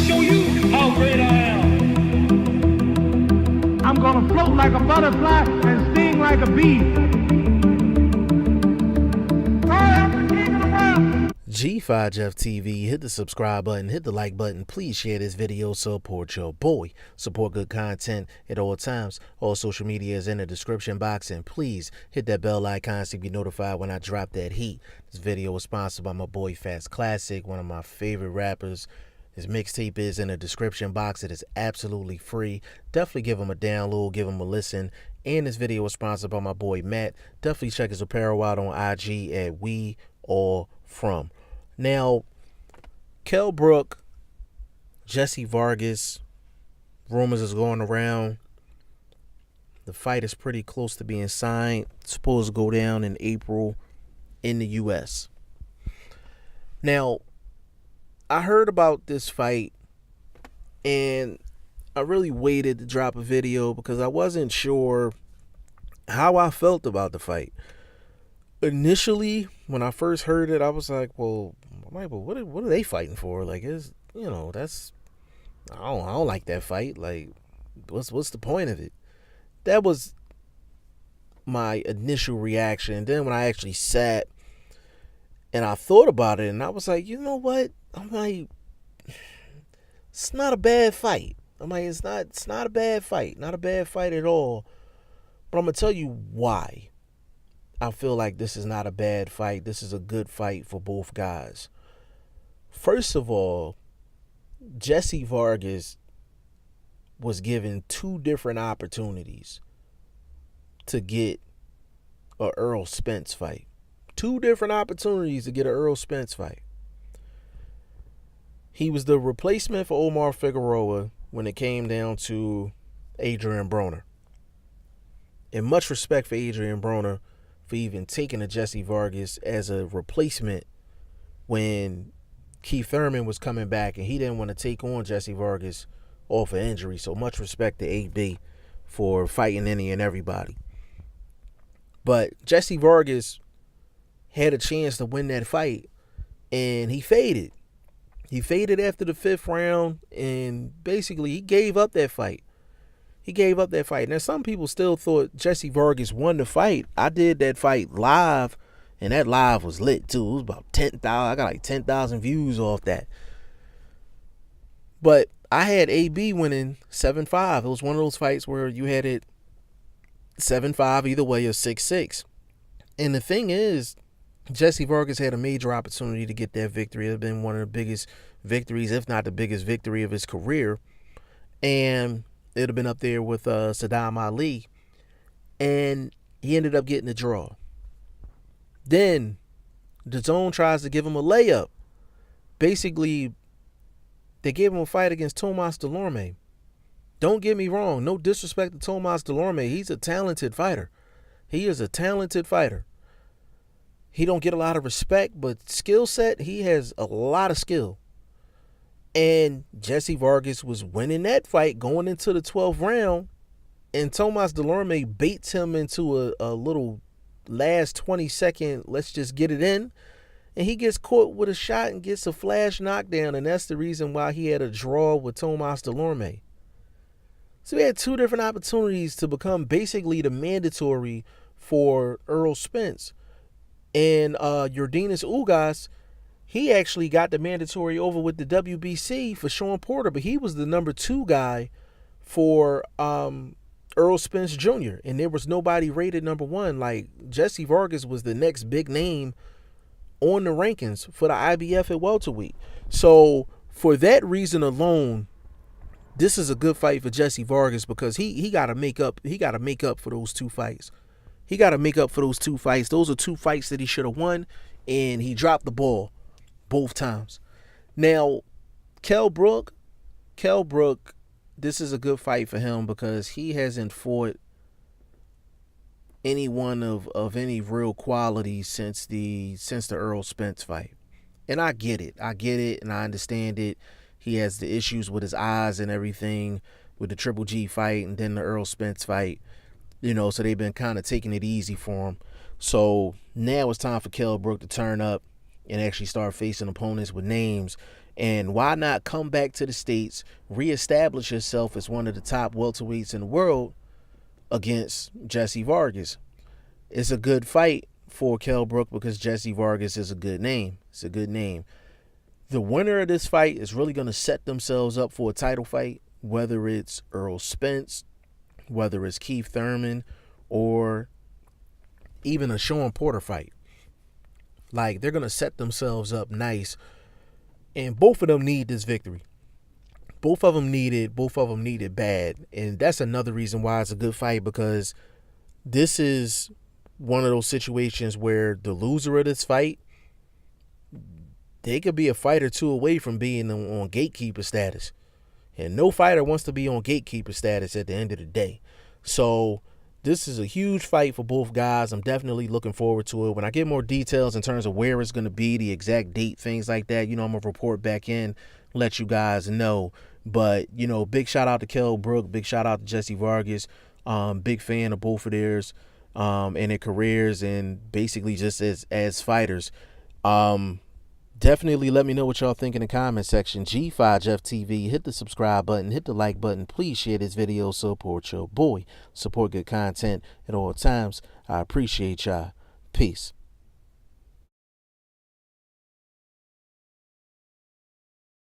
show you how great I am. I'm gonna float like a butterfly and sting like a bee. I am the king of the world. G5 Jeff TV, hit the subscribe button, hit the like button. Please share this video, support your boy. Support good content at all times. All social media is in the description box, and please hit that bell icon so you be notified when I drop that heat. This video was sponsored by my boy Fast Classic, one of my favorite rappers. His mixtape is in the description box. It is absolutely free. Definitely give him a download, give him a listen. And this video was sponsored by my boy Matt. Definitely check his apparel out on IG at We All From. Now, Kell Brook, Jessie Vargas, rumors is going around. The fight is pretty close to being signed. It's supposed to go down in April in the U.S. Now, I heard about this fight, and I really waited to drop a video because I wasn't sure how I felt about the fight. Initially, when I first heard it, I was like, well, what are they fighting for? Like, it's, you know, that's, I don't like that fight. Like, what's the point of it? That was my initial reaction. And then when I actually sat and I thought about it, and I was like, you know what? I'm like, it's not a bad fight. I'm like, it's not a bad fight. Not a bad fight at all. But I'm going to tell you why I feel like this is not a bad fight. This is a good fight for both guys. First of all, Jessie Vargas was given two different opportunities to get a Errol Spence fight. Two different opportunities to get an Errol Spence fight. He was the replacement for Omar Figueroa when it came down to Adrian Broner. And much respect for Adrian Broner for even taking a Jessie Vargas as a replacement when Keith Thurman was coming back and he didn't want to take on Jessie Vargas off of injury. So much respect to AB for fighting any and everybody. But Jessie Vargas had a chance to win that fight, and he faded. He faded after the 5th round, and basically he gave up that fight. He gave up that fight. Now, some people still thought Jessie Vargas won the fight. I did that fight live, and that live was lit too. It was about 10,000. I got like 10,000 views off that. But I had AB winning 7-5. It was one of those fights where you had it 7-5 either way or 6-6. And the thing is, Jessie Vargas had a major opportunity to get that victory. It had been one of the biggest victories, if not the biggest victory of his career. And it would have been up there with Saddam Ali. And he ended up getting a draw. Then the zone tries to give him a layup. Basically, they gave him a fight against Tomas Delorme. Don't get me wrong. No disrespect to Tomas Delorme. He's a talented fighter. He is a talented fighter. He don't get a lot of respect, but skill set, he has a lot of skill. And Jessie Vargas was winning that fight going into the 12th round, and Tomas Delorme baits him into a little last 20-second, let's just get it in, and he gets caught with a shot and gets a flash knockdown, and that's the reason why he had a draw with Tomas Delorme. So he had two different opportunities to become basically the mandatory for Errol Spence. And Yordenis Ugas, he actually got the mandatory over with the WBC for Sean Porter, but he was the number 2 guy for Errol Spence Jr., and there was nobody rated number 1. Like, Jessie Vargas was the next big name on the rankings for the IBF at welterweight. So for that reason alone, this is a good fight for Jessie Vargas because he got to make up. He got to make up for those 2 fights. He got to make up for those 2 fights. Those are 2 fights that he should have won, and he dropped the ball both times. Now, Kell Brook, this is a good fight for him because he hasn't fought anyone of any real quality since the Errol Spence fight. And I get it, and I understand it. He has the issues with his eyes and everything with the Triple G fight and then the Errol Spence fight. You know, so they've been kind of taking it easy for him. So now it's time for Kell Brook to turn up and actually start facing opponents with names. And why not come back to the States, reestablish yourself as one of the top welterweights in the world against Jessie Vargas? It's a good fight for Kell Brook because Jessie Vargas is a good name. It's a good name. The winner of this fight is really going to set themselves up for a title fight, whether it's Earl Spence, whether it's Keith Thurman, or even a Sean Porter fight. Like, they're going to set themselves up nice. And both of them need this victory. Both of them need it bad. And that's another reason why it's a good fight, because this is one of those situations where the loser of this fight, they could be a fight or two away from being on gatekeeper status. And no fighter wants to be on gatekeeper status at the end of the day. So this is a huge fight for both guys. I'm definitely looking forward to it. When I get more details in terms of where it's going to be, the exact date, things like that, I'm going to report back in, let you guys know. But, big shout out to Kell Brook. Big shout out to Jessie Vargas. Big fan of both of theirs and their careers, and basically just as fighters. Definitely let me know what y'all think in the comment section. G5JeffTV, hit the subscribe button, hit the like button. Please share this video, support your boy. Support good content at all times. I appreciate y'all. Peace.